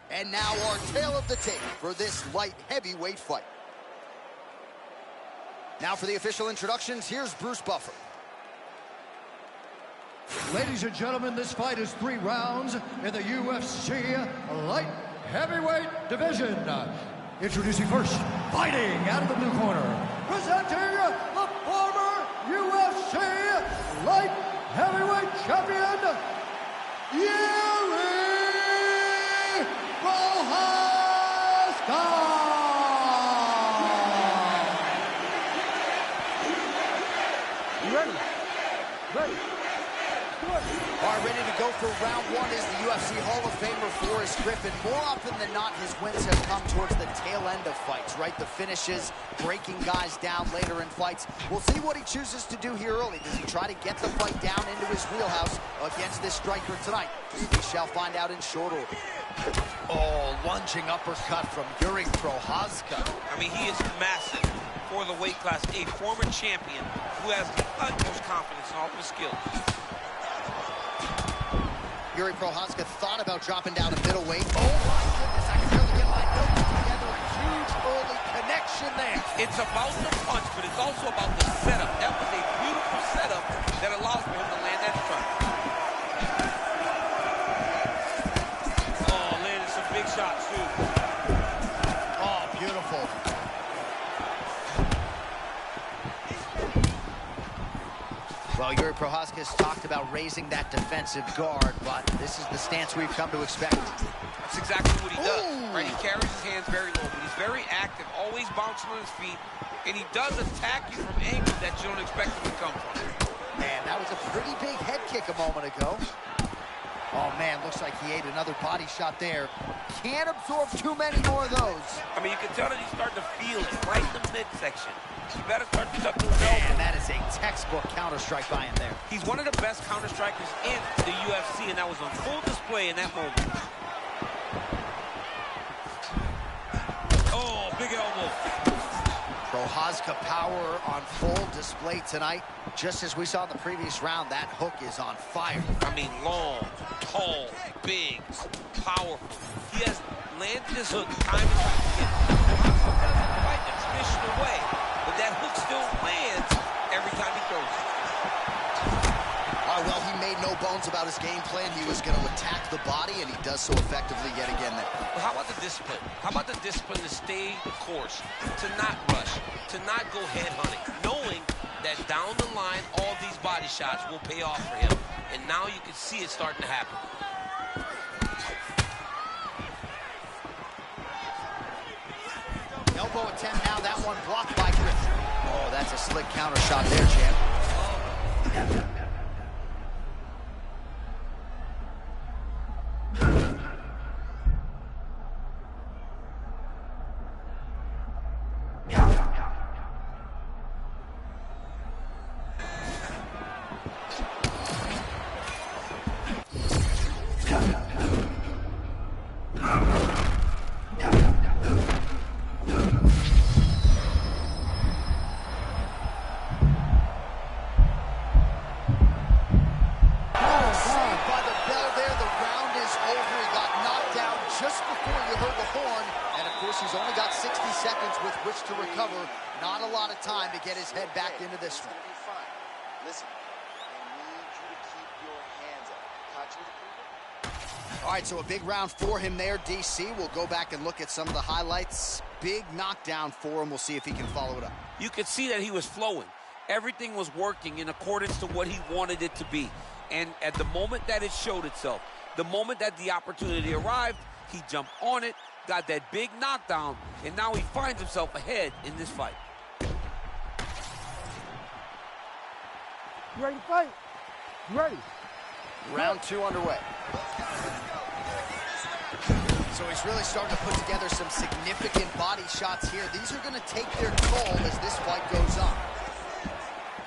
And now our tale of the tape for this light heavyweight fight. Now for the official introductions, here's Bruce Buffer. Ladies and gentlemen, this fight is 3 rounds in the UFC light heavyweight division. Introducing first, fighting out of the blue corner, presenting the former UFC light heavyweight champion, Yuri Prochazka. You ready? Ready. All right, ready to go for round 1 is the UFC Hall of Famer Forrest Griffin. More often than not, his wins have come towards the tail end of fights, right? The finishes, breaking guys down later in fights. We'll see what he chooses to do here early. Does he try to get the fight down into his wheelhouse against this striker tonight? We shall find out in short order. Oh, lunging uppercut from Yuri Prochazka. I mean, he is massive for the weight class, a former champion who has the utmost confidence in all of his skills. Yuri Prochazka thought about dropping down to middleweight. Oh my goodness, I can barely get my notes together. A huge early connection there. It's about the punch, but it's also about the setup. That was a beautiful setup that allows for him to land that strike. Oh, landed some big shots, too. Oh, beautiful. Well, Yuri Prochazka has talked about raising that defensive guard, but this is the stance we've come to expect. That's exactly what he does, right? He carries his hands very low, but he's very active, always bouncing on his feet, and he does attack you from angles that you don't expect him to come from. Man, that was a pretty big head kick a moment ago. Oh, man, looks like he ate another body shot there. Can't absorb too many more of those. I mean, you can tell that he's starting to feel it right in the midsection. You better start to tuck those Man, elbows. that is a textbook counter-strike by him there. He's one of the best counter-strikers in the UFC, and that was on full display in that moment. Oh, big elbow. Prochazka power on full display tonight. Just as we saw in the previous round, that hook is on fire. I mean, long, tall, big, powerful. He has landed his hook time and time again. Prochazka doesn't fight the traditional way, but that hook still lands every time he throws it. Well, he made no bones about his game plan. He was going to attack the body, and he does so effectively yet again there. Well, how about the discipline? How about the discipline to stay the course, to not rush, to not go head hunting, knowing that down the line, all these body shots will pay off for him. And now you can see it starting to happen. Elbow attempt now, that one blocked by Griffin. Oh, that's a slick counter shot there, champ. He's only got 60 seconds with which to recover. Not a lot of time to get his head back into this one. Listen, I need you to keep your hands up. Catch me. All right, so a big round for him there, DC. We'll go back and look at some of the highlights. Big knockdown for him. We'll see if he can follow it up. You could see that he was flowing. Everything was working in accordance to what he wanted it to be. And at the moment that it showed itself, the moment that the opportunity arrived, he jumped on it, got that big knockdown, and now he finds himself ahead in this fight. You ready to fight? You ready? Round 2 underway. So he's really starting to put together some significant body shots here. These are going to take their toll as this fight goes on.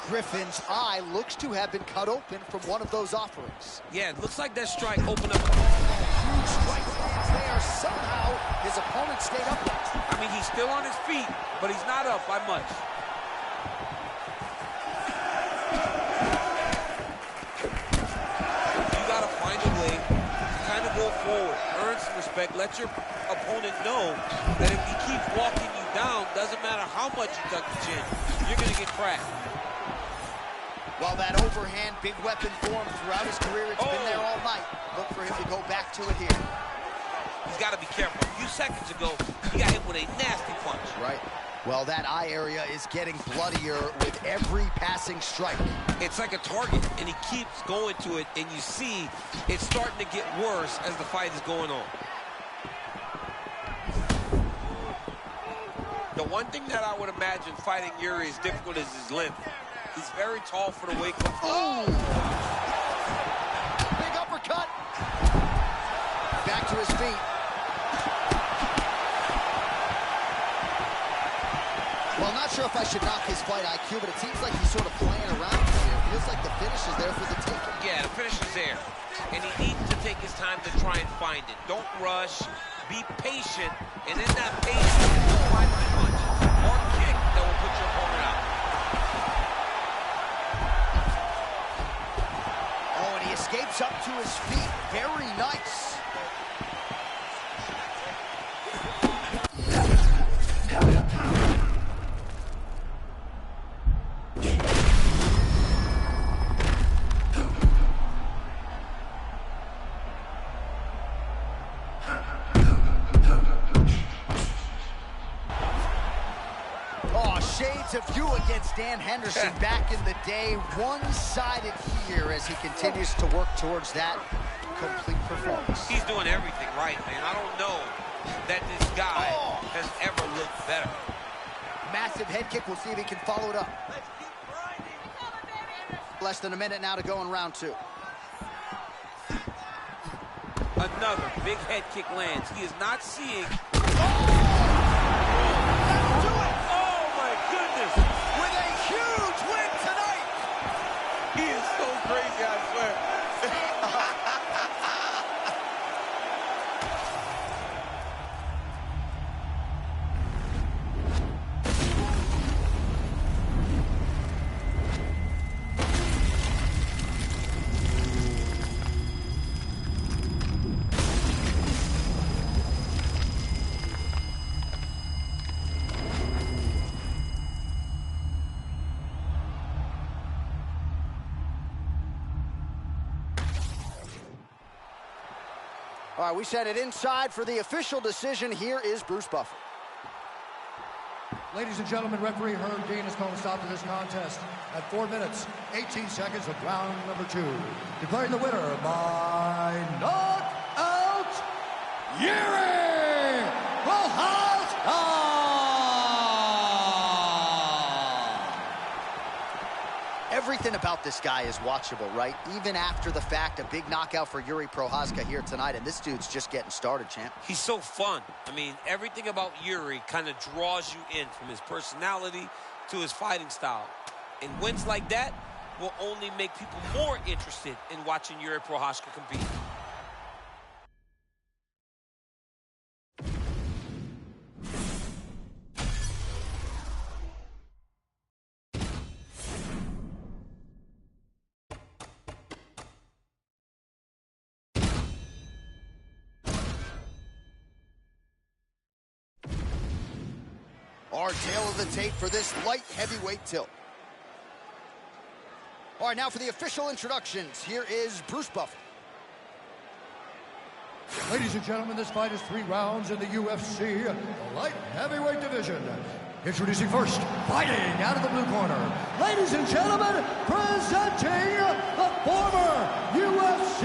Griffin's eye looks to have been cut open from one of those offerings. Yeah, it looks like that strike opened up. Huge strike lands there. Somehow his opponent stayed upright. I mean, he's still on his feet, but he's not up by much. You got to find a way to kind of go forward, earn some respect, let your opponent know that if he keeps walking you down, doesn't matter how much you tuck the chin, you're going to get cracked. Well, that overhand big weapon for him throughout his career. It's been there all night. Look for him to go back to it here. He's got to be careful. A few seconds ago, he got hit with a nasty punch. Right. Well, that eye area is getting bloodier with every passing strike. It's like a target, and he keeps going to it, and you see it's starting to get worse as the fight is going on. The one thing that I would imagine fighting Yuri is difficult is his length. He's very tall for the weight class. Oh! Big uppercut. Back to his feet. Well, not sure if I should knock his fight IQ, but it seems like he's sort of playing around here. It feels like the finish is there for the taking. Yeah, the finish is there. And he needs to take his time to try and find it. Don't rush. Be patient. And in that patience, find the punch or kick that will put your opponent out. Oh, and he escapes up to his feet. Very nice. Shades of you against Dan Henderson back in the day. One-sided here as he continues to work towards that complete performance. He's doing everything right, man. I don't know that this guy has ever looked better. Massive head kick. We'll see if he can follow it up. Less than a minute now to go in round two. Another big head kick lands. He is not seeing... With a huge win tonight. He is so crazy, I swear. All right, we sent it inside for the official decision. Here is Bruce Buffer. Ladies and gentlemen, referee Herb Dean has called a stop to this contest at 4 minutes, 18 seconds of round number 2. Declaring the winner by knockout, Yuri Prochazka! Everything about this guy is watchable, right? Even after the fact, a big knockout for Yuri Prochazka here tonight, and this dude's just getting started, champ. He's so fun. I mean, everything about Yuri kind of draws you in, from his personality to his fighting style. And wins like that will only make people more interested in watching Yuri Prochazka compete. Our tail of the tape for this light heavyweight tilt. All right, now for the official introductions. Here is Bruce Buffer. Ladies and gentlemen, this fight is 3 rounds in the UFC light heavyweight division. Introducing first, fighting out of the blue corner. Ladies and gentlemen, presenting the former UFC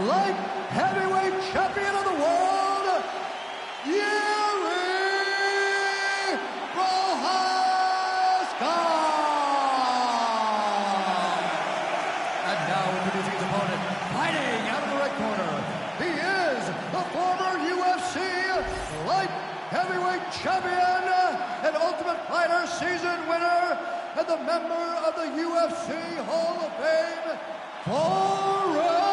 light heavyweight champion of the world, Yuri Prochazka! And now introducing his opponent, fighting out of the red corner. He is the former UFC light heavyweight champion and Ultimate Fighter season winner and the member of the UFC Hall of Fame, Forrest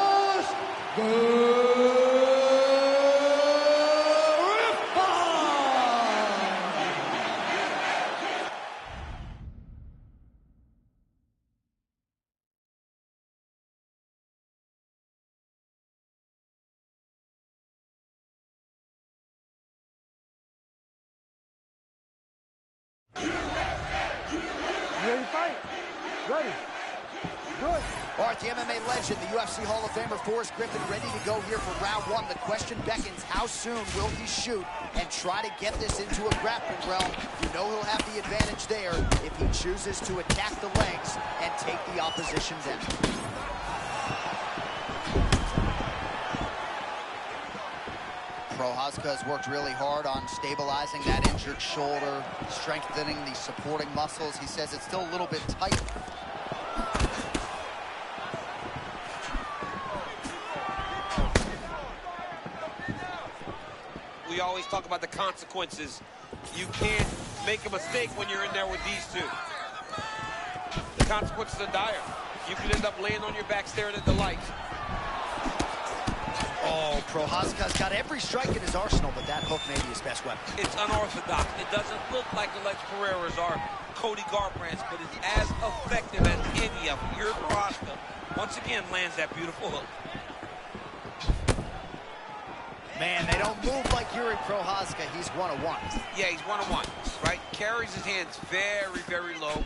Ready to fight? Ready. Good. All right, the MMA legend, the UFC Hall of Famer Forrest Griffin, ready to go here for round one. The question beckons, how soon will he shoot and try to get this into a grappling realm? You know he'll have the advantage there if he chooses to attack the legs and take the opposition down. Prochazka has worked really hard on stabilizing that injured shoulder, strengthening the supporting muscles. He says it's still a little bit tight. We always talk about the consequences. You can't make a mistake when you're in there with these two. The consequences are dire. You can end up laying on your back staring at the lights. Oh, Prochazka's got every strike in his arsenal, but that hook may be his best weapon. It's unorthodox. It doesn't look like Alex Pereira's or Cody Garbrandt's, but it's as effective as any of them. Your Prochazka, once again, lands that beautiful hook. Man, they don't move like Yuri Prochazka. He's one-on-one. Yeah, he's one-on-one, right? Carries his hands very, very low.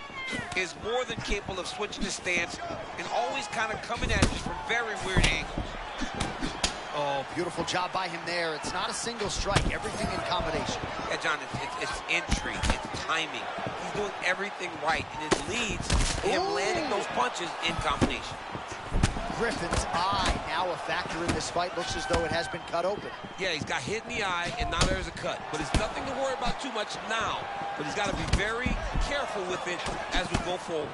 Is more than capable of switching his stance and always kind of coming at you from very weird angles. Oh, beautiful job by him there. It's not a single strike, everything in combination. Yeah, John, it's entry, it's timing. He's doing everything right, and it leads to him landing those punches in combination. Griffin's eye now a factor in this fight. Looks as though it has been cut open. Yeah, he's got hit in the eye, and now there's a cut. But it's nothing to worry about too much now. But he's got to be very careful with it as we go forward.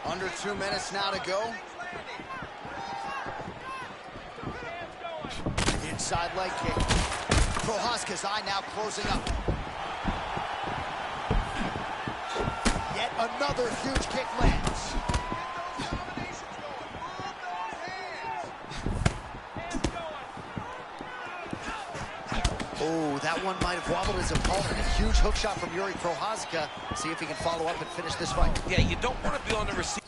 Under 2 minutes now to go. Inside leg kick. Prochazka's eye now closing up. Yet another huge kick lands. Oh, that one might have wobbled his opponent. A huge hook shot from Yuri Prochazka. See if he can follow up and finish this fight. Yeah, you don't want to be on the receive.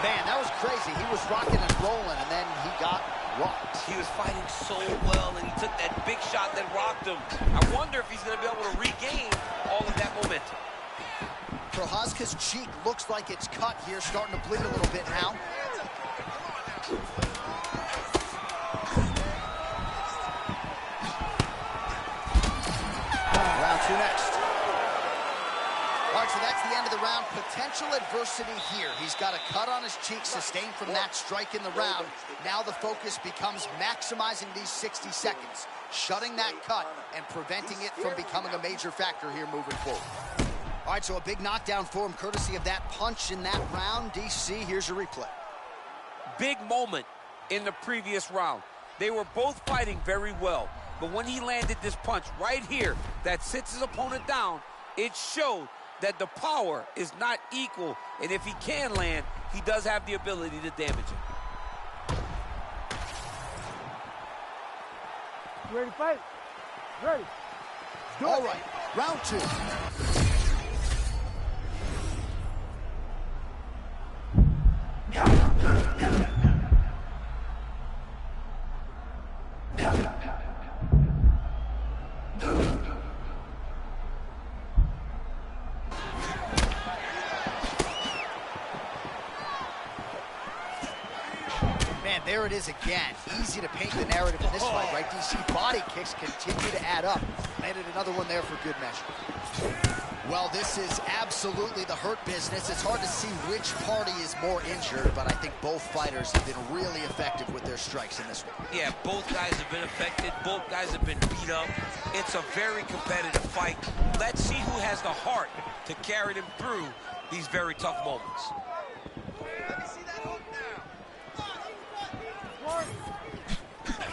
Man, that was crazy. He was rocking and rolling, and then he got rocked. He was fighting so well, and he took that big shot that rocked him. I wonder if he's going to be able to regain all of that momentum. Prochazka's cheek looks like it's cut here, starting to bleed a little bit now. Round two next. All right, so that's the end of the round. Potential adversity here. He's got a cut on his cheek sustained from that strike in the round. Now the focus becomes maximizing these 60 seconds, shutting that cut and preventing it from becoming a major factor here moving forward. All right, so a big knockdown for him, courtesy of that punch in that round. DC, here's your replay. Big moment in the previous round. They were both fighting very well, but when he landed this punch right here that sits his opponent down, it showed that the power is not equal, and if he can land, he does have the ability to damage him. Ready to fight? Ready. All right, round two. Man, there it is again. Easy to paint the narrative in this fight, right? DC body kicks continue to add up. Landed another one there for good measure. Well, this is absolutely the hurt business. It's hard to see which party is more injured, but I think both fighters have been really effective with their strikes in this one. Yeah, both guys have been affected. Both guys have been beat up. It's a very competitive fight. Let's see who has the heart to carry them through these very tough moments.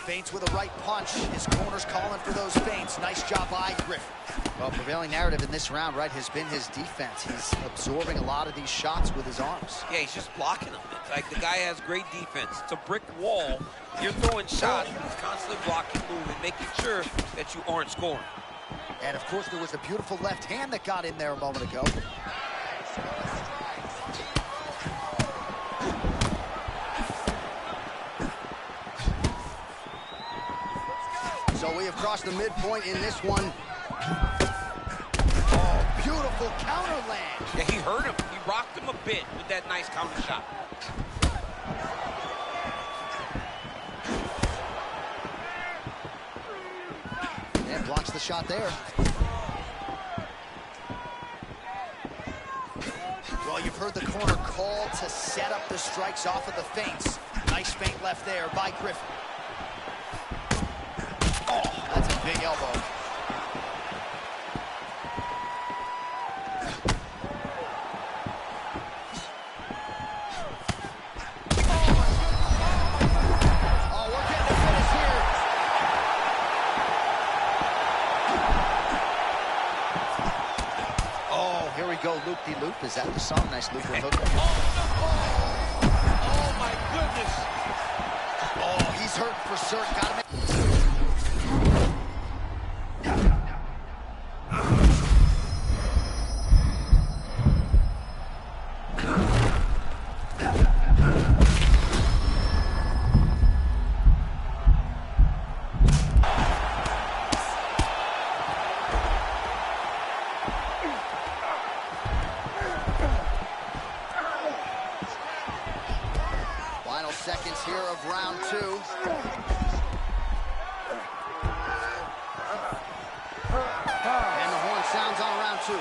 Feints with a right punch. His corner's calling for those feints. Nice job by Griffin. Well, prevailing narrative in this round, right, has been his defense. He's absorbing a lot of these shots with his arms. Yeah, he's just blocking them. It's like the guy has great defense. It's a brick wall. You're throwing shots. He's constantly blocking, moving, making sure that you aren't scoring. And, of course, there was a beautiful left hand that got in there a moment ago. So we have crossed the midpoint in this one. Oh, beautiful counter land. Yeah, he hurt him. He rocked him a bit with that nice counter shot. And blocks the shot there. Well, you've heard the corner call to set up the strikes off of the feints. Nice feint left there by Griffin. Oh, that's a big elbow. Oh, we're getting a finish here. Oh, here we go, loop-de-loop. Is that the song? Nice loop hook. Oh, my goodness. Oh, he's hurt for certain. Got him. Final seconds here of round two. And the horn sounds on round two.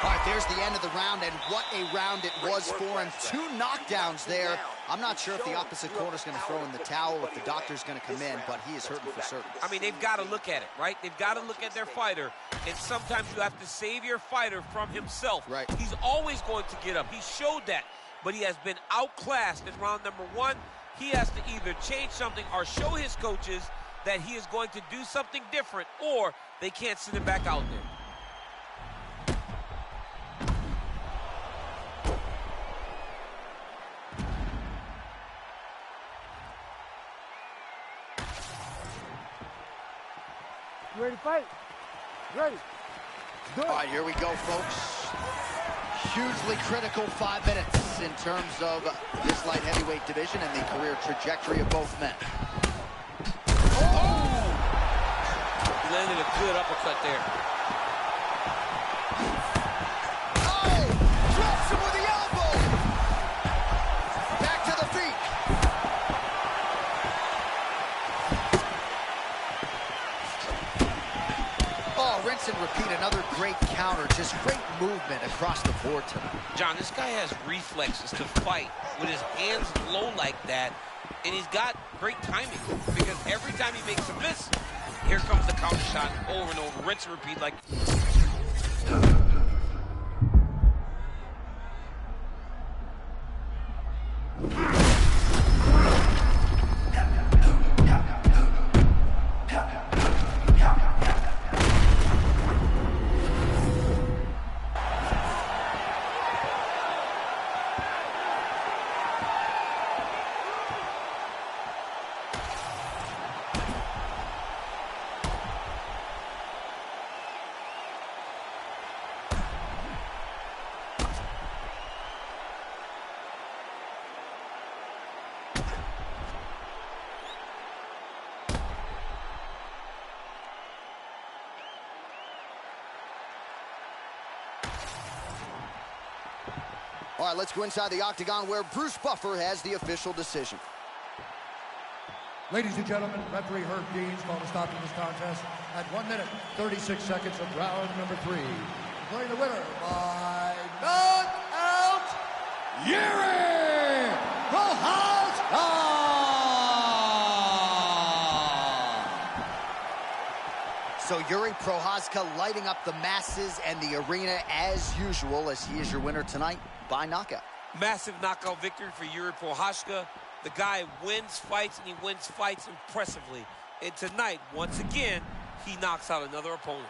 All right, there's the end of the round, and what a round it was for him. 2 knockdowns there. I'm not sure if the opposite corner's going to throw in the towel, if the doctor's going to come in, but he is hurting for certain. I mean, they've got to look at it, right? They've got to look at their fighter, and sometimes you have to save your fighter from himself. Right. He's always going to get up. He showed that, but he has been outclassed in round number 1. He has to either change something or show his coaches that he is going to do something different, or they can't send him back out there. You ready to fight? Ready. Good. All right, here we go, folks. Hugely critical 5 minutes in terms of this light heavyweight division and the career trajectory of both men. Oh! He landed a good uppercut there. Oh! Drops him with the elbow! Back to the feet. Oh, rinse and repeat. Another great counter. Just great movement across the board tonight. John, this guy has reflexes to fight with his hands low like that, and he's got great timing because every time he makes a miss, here comes the counter shot over and over, rinse and repeat like. All right, let's go inside the octagon where Bruce Buffer has the official decision. Ladies and gentlemen, referee Herb Deans called a stop to this contest at 1 minute, 36 seconds of round number 3. Declaring the winner by knockout, Yuri Prochazka! So Yuri Prochazka lighting up the masses and the arena as usual, as he is your winner tonight by knockout. Massive knockout victory for Yuri Prochazka. The guy wins fights, and he wins fights impressively. And tonight, once again, he knocks out another opponent.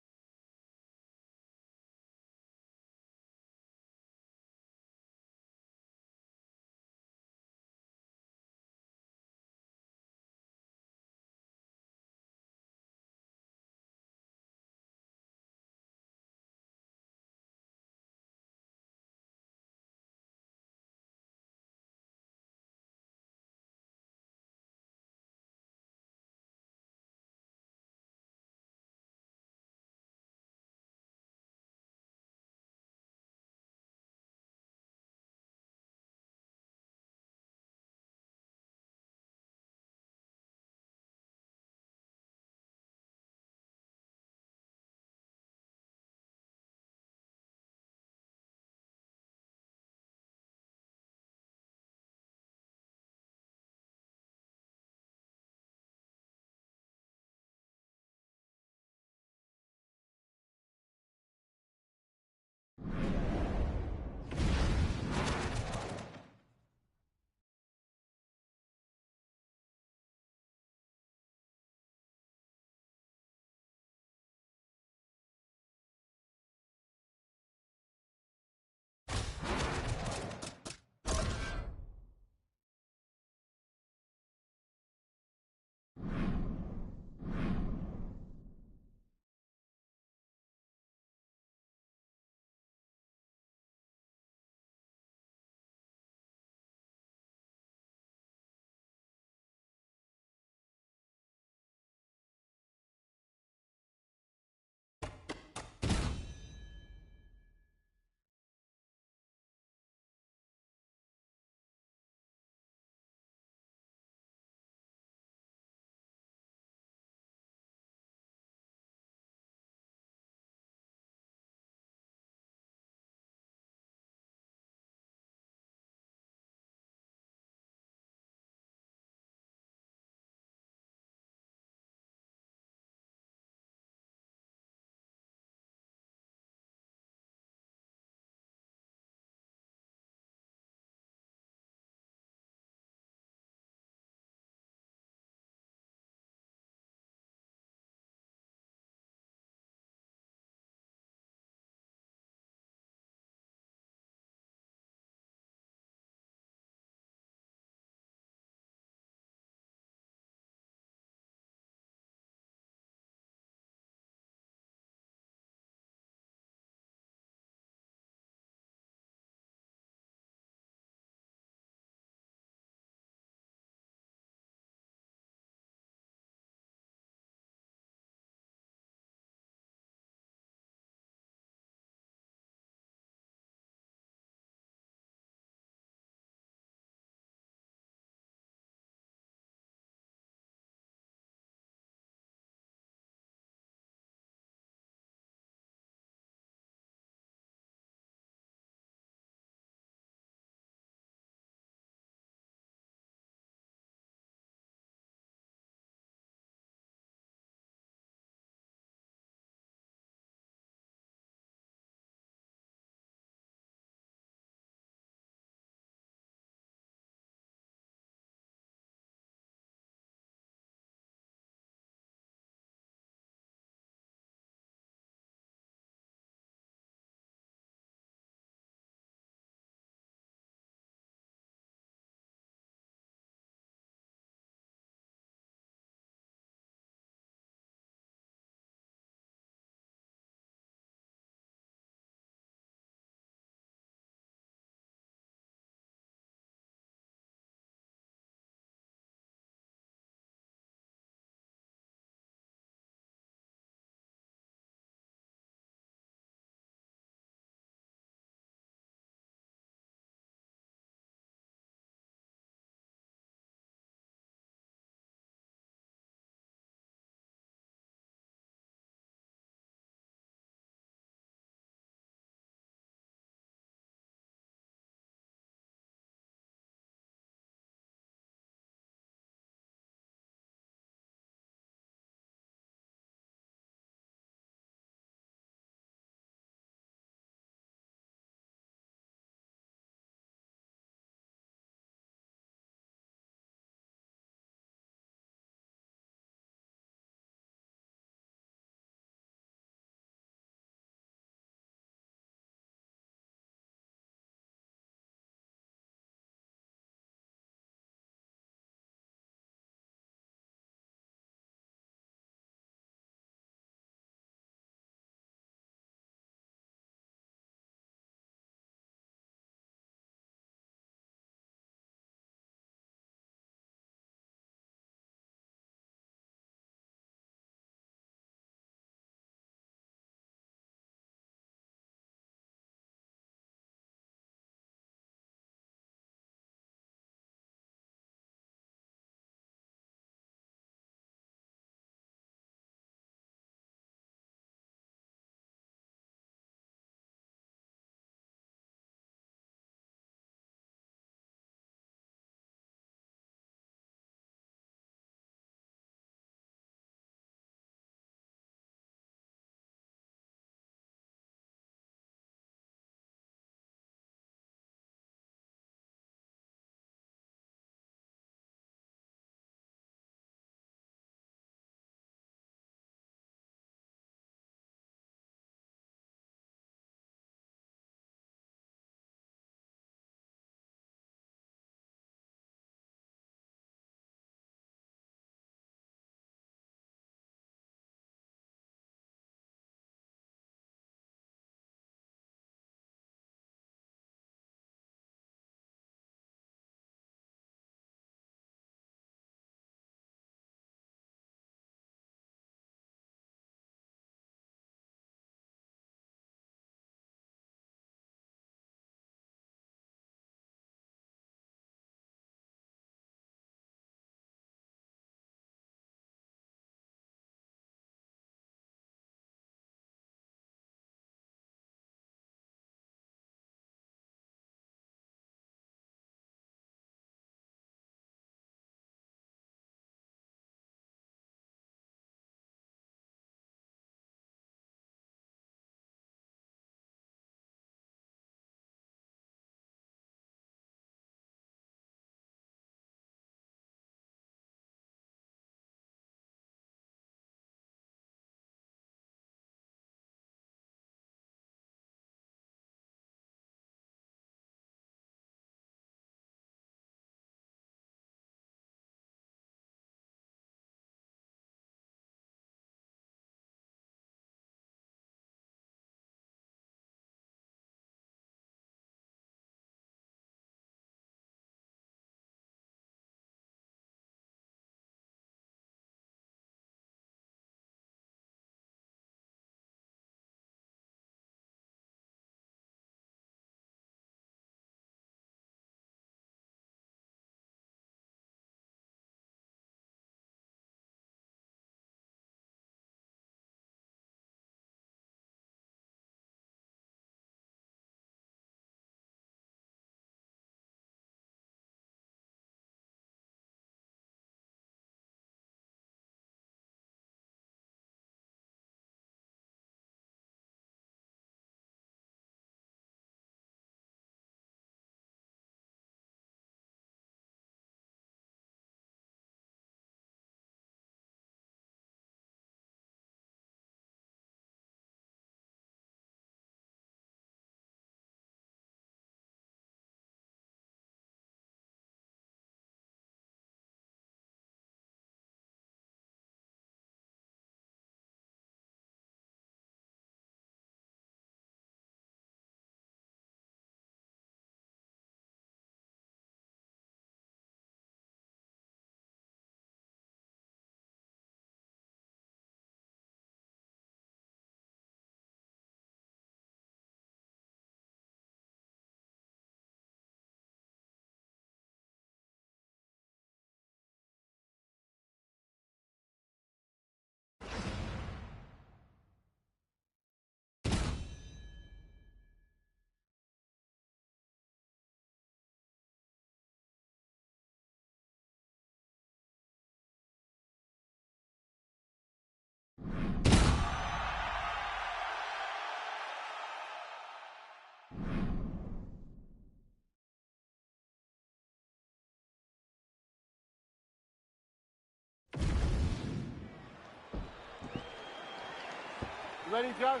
ready, John?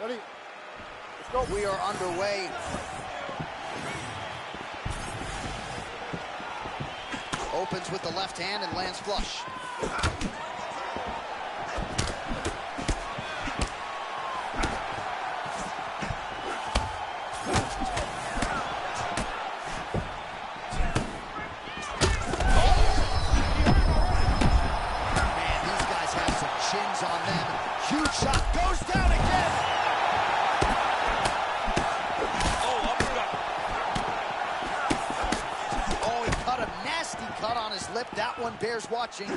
Ready? Let's go. We are underway. Opens with the left hand and lands flush. On them. Huge shot. Goes down again. Oh, uppercut. Oh, he cut a nasty cut on his lip. That one bears watching.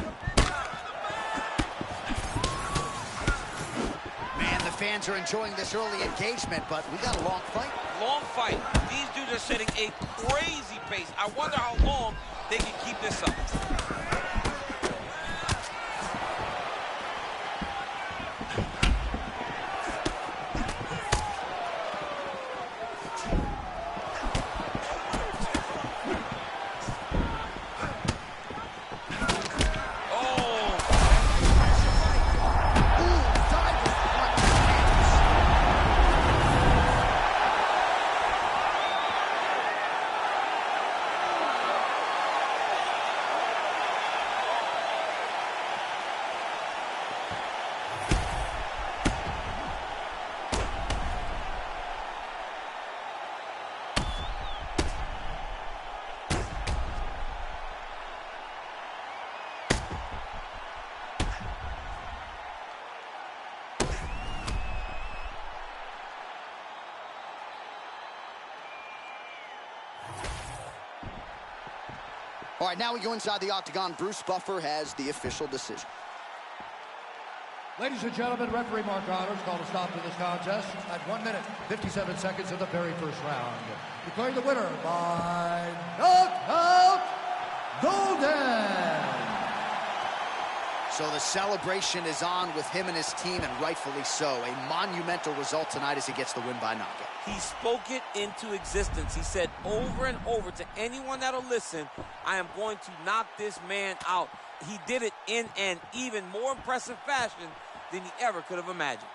Man, the fans are enjoying this early engagement, but we got a long fight. Long fight. These dudes are setting a crazy pace. I wonder how long they can keep this up. All right, now we go inside the octagon. Bruce Buffer has the official decision. Ladies and gentlemen, referee Mark Connors called a stop to this contest at 1 minute, 57 seconds of the very first round. Declaring the winner by knockout, Golden. So the celebration is on with him and his team, and rightfully so. A monumental result tonight as he gets the win by knockout. He spoke it into existence. He said over and over to anyone that'll listen, I am going to knock this man out. He did it in an even more impressive fashion than he ever could have imagined.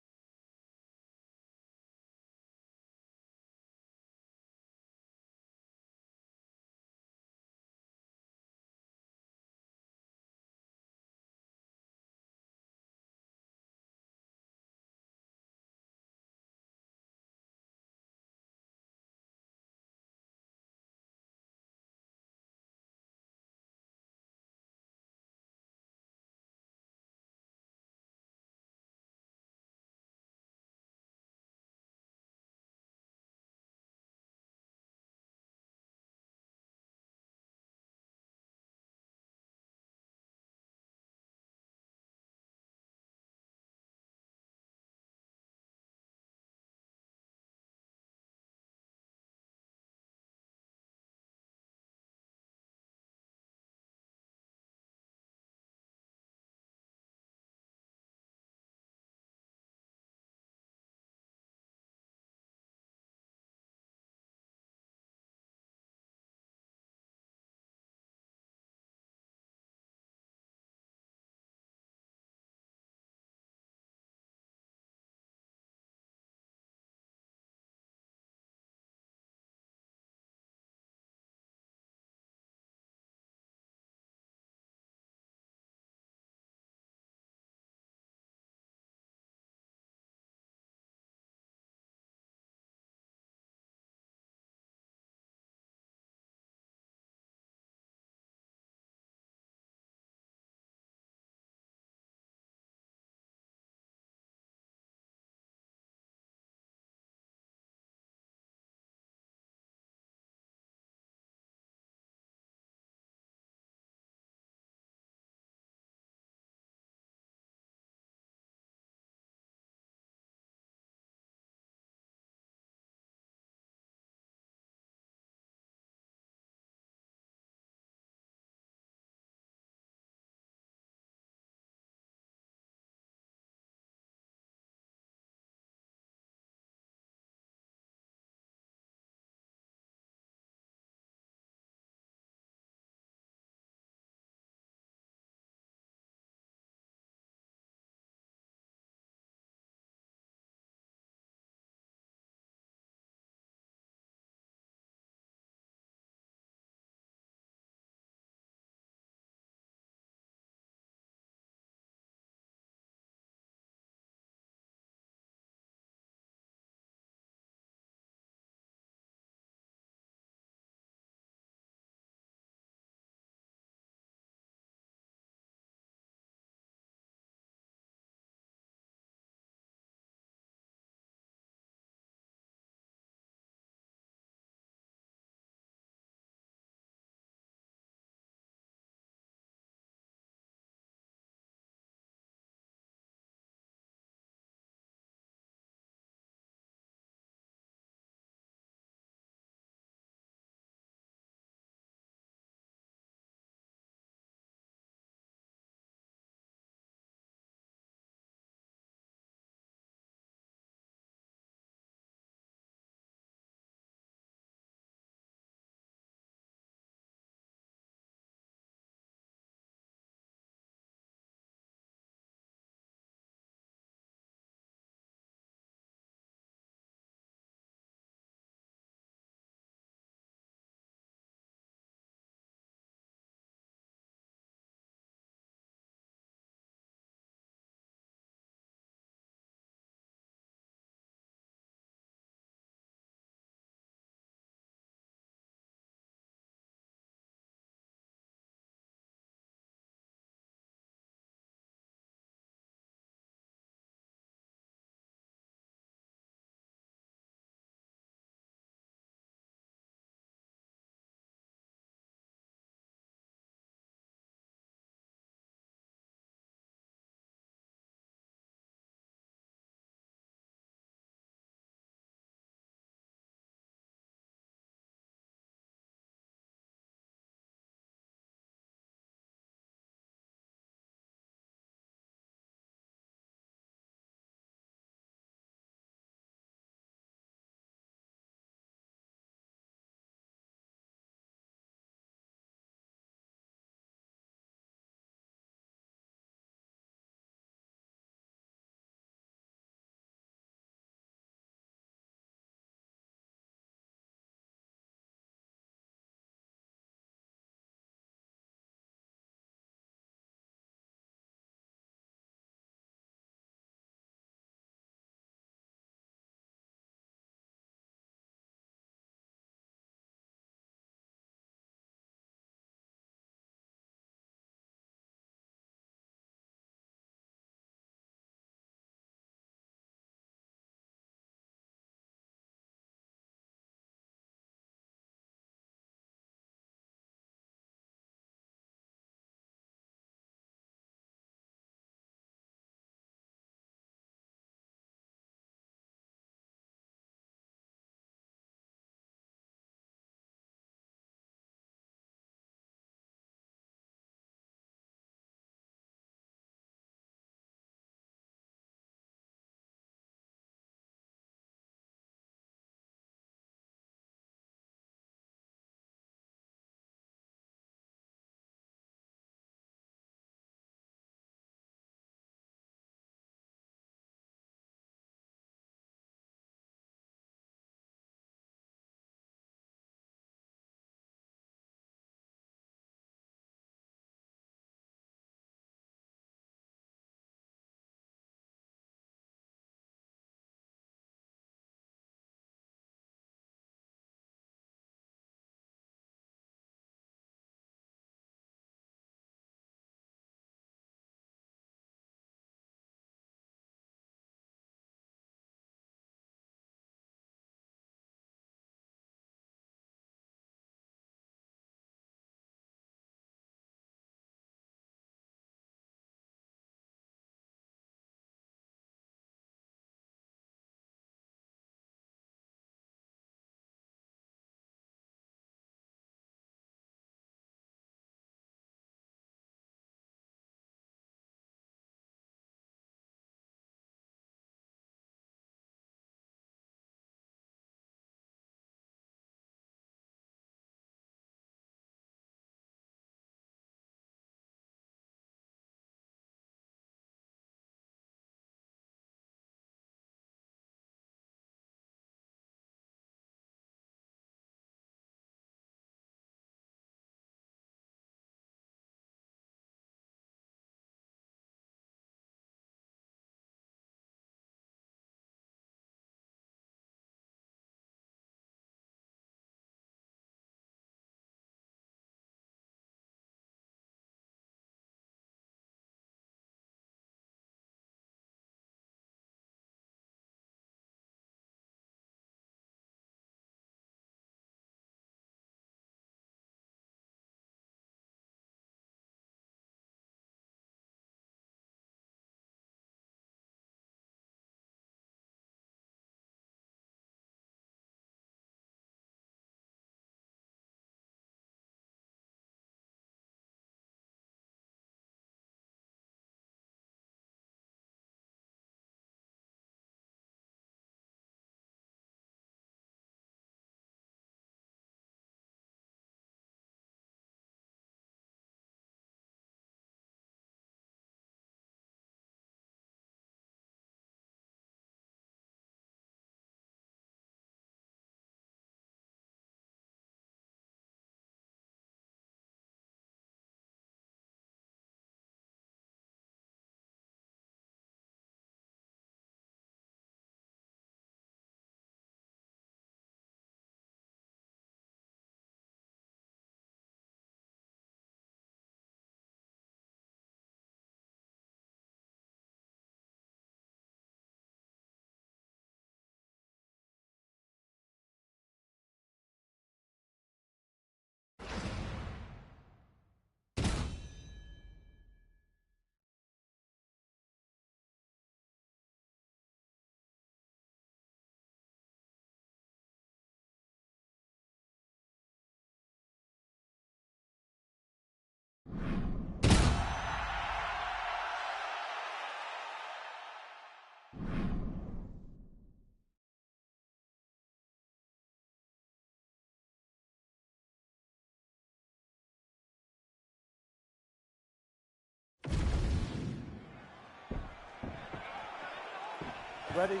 Ready.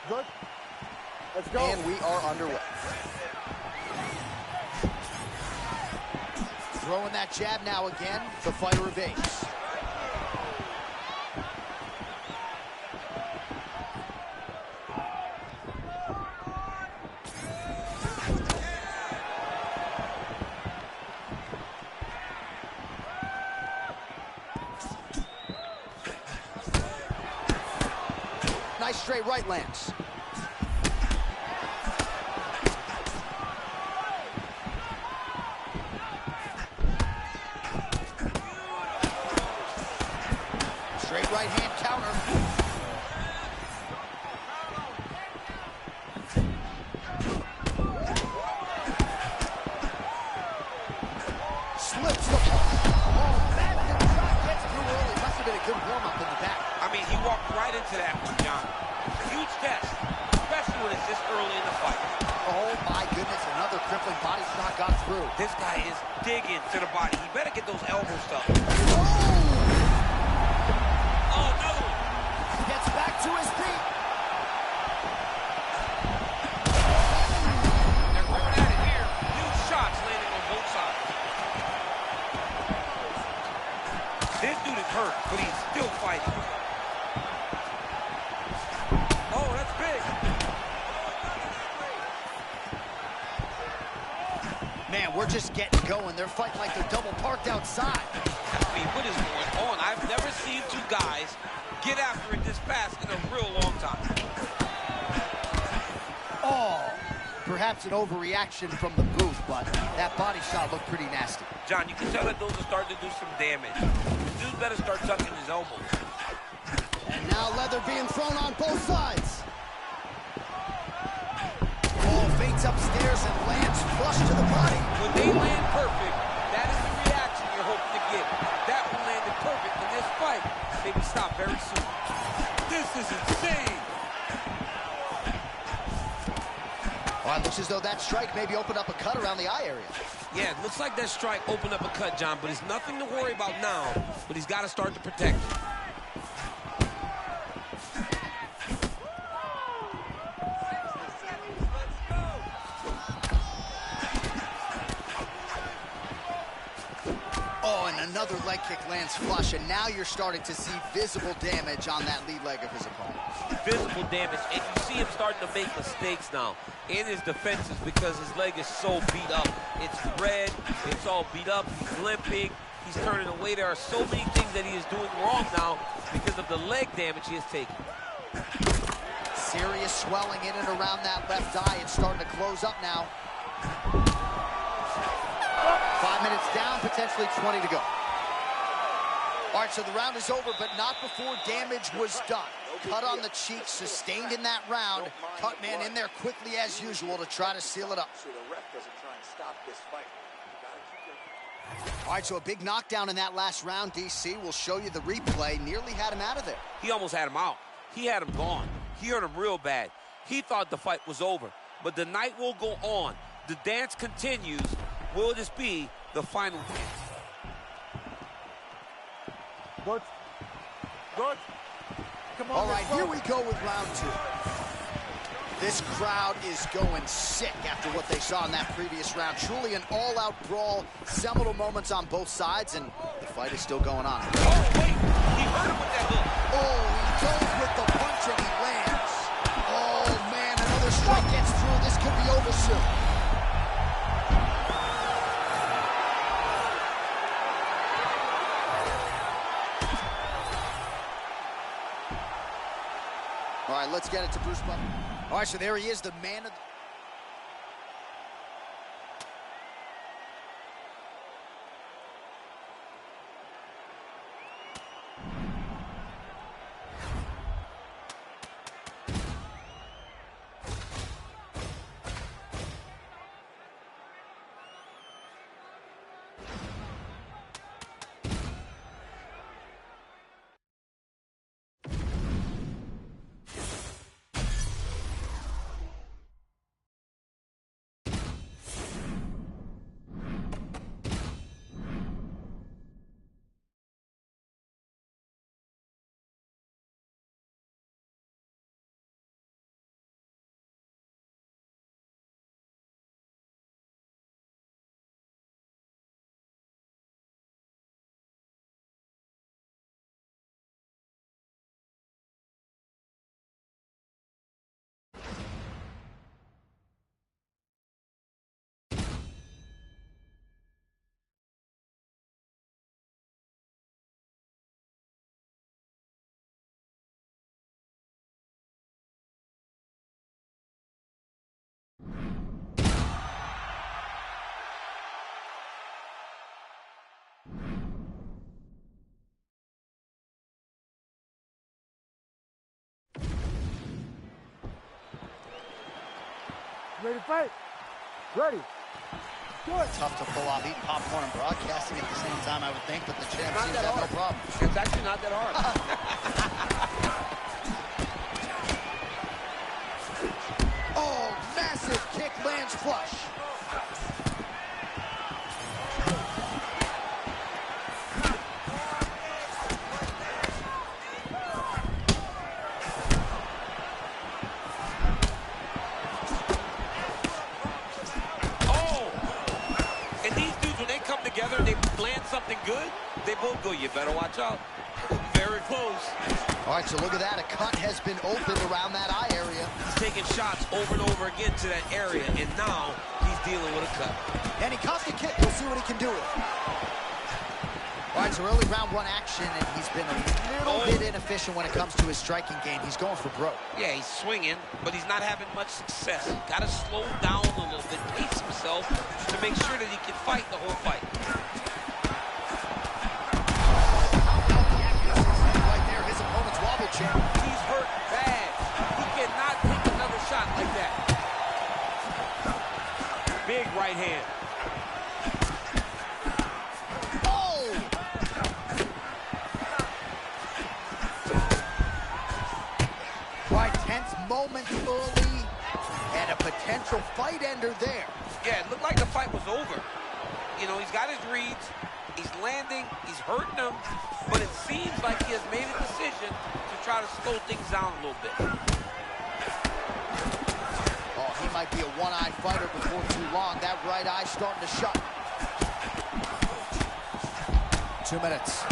Good. Let's go. And we are underway. Throwing that jab now again. The fighter evades. Nice straight right lands. Straight right hand counter. Slips the ball. Oh, Madden shot gets through early. Must have been a good warm-up in the back. I mean, he walked right into that one, John. Huge test, especially when it's this early in the fight. Oh my goodness, another crippling body shot got through. This guy is digging to the body. He better get those elbows stuff. Oh, another one. Gets back to his feet. They're going at it here. Huge shots landing on both sides. This dude is hurt, but he's still fighting. Oh, that's big. Man, we're just getting going. They're fighting like they're double parked outside. I mean, what is going on? I've never seen two guys get after it this fast in a real long time. Oh, perhaps an overreaction from the booth, but that body shot looked pretty nasty. John, you can tell that those are starting to do some damage. Dude better start tucking his elbows. And now leather being thrown on both sides. Oh, feints upstairs and lands flush to the body. When they land perfect, that is the reaction you're hoping to get. That one landed perfect in this fight. Maybe stop very soon. This is insane. Well, it looks as though that strike maybe opened up a cut around the eye area. Yeah, it looks like that strike opened up a cut, John, but it's nothing to worry about now, but he's got to start to protect it. Oh, and another leg kick lands flush, and now you're starting to see visible damage on that lead leg of his opponent. Visible damage, and you see him starting to make mistakes now in his defenses because his leg is so beat up. It's red, it's all beat up, he's limping, he's turning away. There are so many things that he is doing wrong now because of the leg damage he has taken. Serious swelling in and around that left eye. It's starting to close up now. 5 minutes down, potentially 20 to go. All right, so the round is over, but not before damage was done. Cut on the cheek, sustained in that round. Cut man in there quickly as usual to try to seal it up. So the ref doesn't try and stop this fight. You gotta keep your... All right, so a big knockdown in that last round, DC. We'll show you the replay. Nearly had him out of there. He almost had him out. He had him gone. He hurt him real bad. He thought the fight was over, but the night will go on. The dance continues. Will this be the final dance? Good. Good. Come on. All right, here we go with round two. This crowd is going sick after what they saw in that previous round. Truly an all-out brawl, seminal moments on both sides, and the fight is still going on. Oh, wait. He hurt him with that hook. Oh, he goes with the punch and he lands. Oh, man, another strike gets through. This could be over soon. All right, let's get it to Bruce Buffer. All right, so there he is, the man of the... You ready to fight? Ready. Do it. Tough to pull off eating popcorn and broadcasting at the same time, I would think, but the champ seems to have no problem. It's actually not that hard. Oh, massive kick lands flush. Together, they land something good, they both go, you better watch out. Very close. All right, so look at that. A cut has been opened around that eye area. He's taking shots over and over again to that area, and now he's dealing with a cut. And he caught the kick. We'll see what he can do with it. All right, so early round one action, and he's been a little bit inefficient when it comes to his striking game. He's going for broke. Yeah, he's swinging, but he's not having much success. Got to slow down a little bit, pace himself to make sure that he can fight the whole fight. Right there, his opponent's wobble champ. He's hurt bad. He cannot take another shot like that. Big right hand. Moments early, and a potential fight ender there. Yeah, it looked like the fight was over. You know, he's got his reads, he's landing, he's hurting them, but it seems like he has made a decision to try to slow things down a little bit. Oh, he might be a one-eyed fighter before too long. That right eye starting to shut. 2 minutes.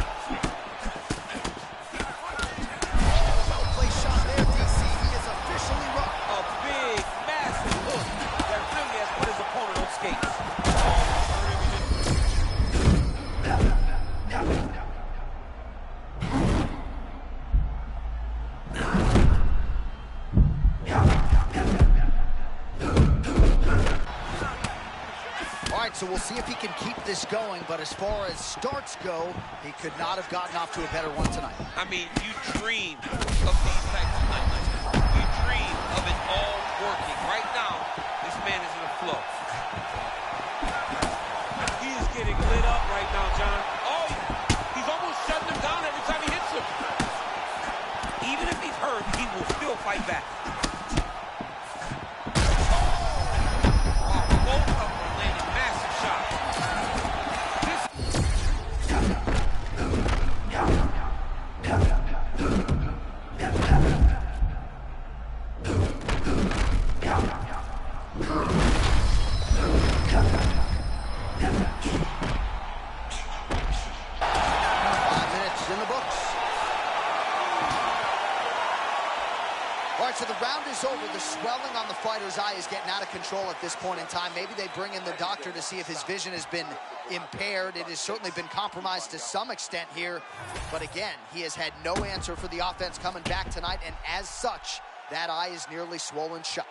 So we'll see if he can keep this going, but as far as starts go, he could not have gotten off to a better one tonight. I mean, you dream of these types of nights. You dream of it all working. Right now, this man is in a flow. He is getting lit up right now, John. Oh, he's almost shutting him down every time he hits him. Even if he's hurt, he will still fight back. So the round is over. The swelling on the fighter's eye is getting out of control at this point in time. Maybe they bring in the doctor to see if his vision has been impaired. It has certainly been compromised to some extent here. But again, he has had no answer for the offense coming back tonight, and as such, that eye is nearly swollen shut.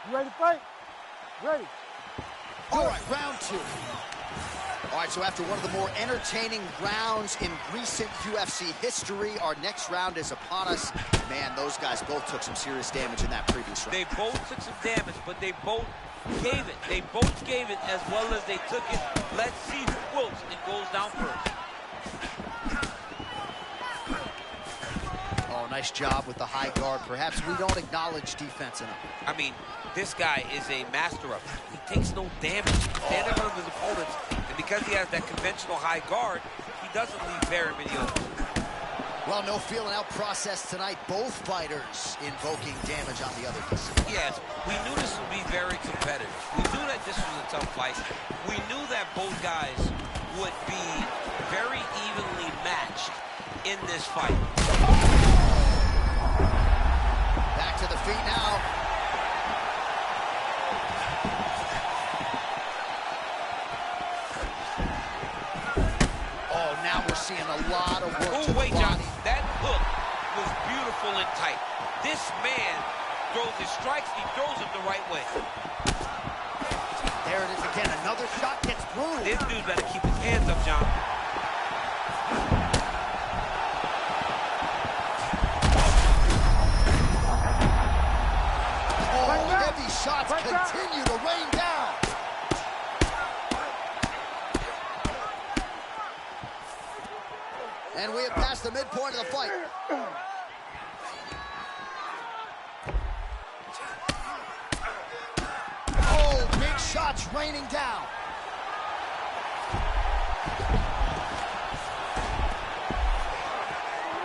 You ready to fight? Ready. All right, round two. All right, so after one of the more entertaining rounds in recent UFC history, our next round is upon us. Man, those guys both took some serious damage in that previous round. They both took some damage, but they both gave it. They both gave it as well as they took it. Let's see who wilts and goes down first. Oh, nice job with the high guard. Perhaps we don't acknowledge defense enough. I mean, this guy is a master of it. He takes no damage. Standing in front of his opponents, and because he has that conventional high guard, he doesn't leave very many open. Well, no feeling out process tonight. Both fighters invoking damage on the other. Yes, we knew this would be very competitive. We knew that this was a tough fight. We knew that both guys would be very evenly matched in this fight. Back to the feet now. Oh, now we're seeing a lot of work to the body. John, that hook was beautiful and tight. This man throws throws his strikes, he throws them the right way. There it is again. Another shot gets through. This dude better keep his hands up, John. Oh, heavy shots continue to rain down. And we have passed the midpoint of the fight. Oh, big shots raining down.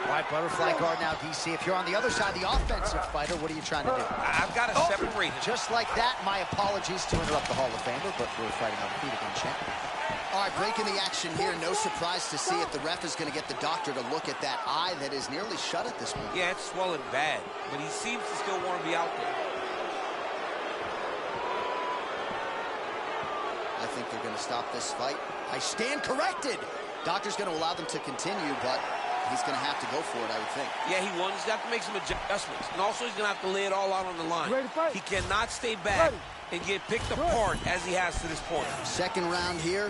All right, butterfly guard now, DC. If you're on the other side, the offensive fighter, what are you trying to do? I've got to separate him. Just like that, my apologies to interrupt the Hall of Famer, but we're fighting on the feet again, champ. All right, breaking the action here. No surprise to see it. The ref is going to get the doctor to look at that eye that is nearly shut at this point. Yeah, it's swelling bad, but he seems to still want to be out there. I think they're going to stop this fight. I stand corrected. Doctor's going to allow them to continue, but he's going to have to go for it, I would think. Yeah, he wants to have to make some adjustments. And also, he's going to have to lay it all out on the line. Ready to fight? He cannot stay back and get picked apart as he has to this point. Second round here.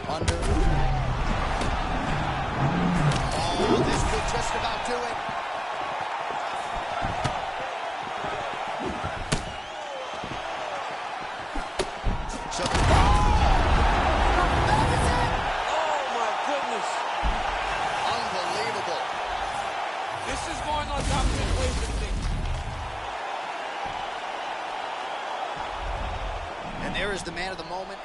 Under. Oh, this could just about do it. So, Oh, my goodness. unbelievable. This is going on top of his weightlifting. And there is the man of the moment.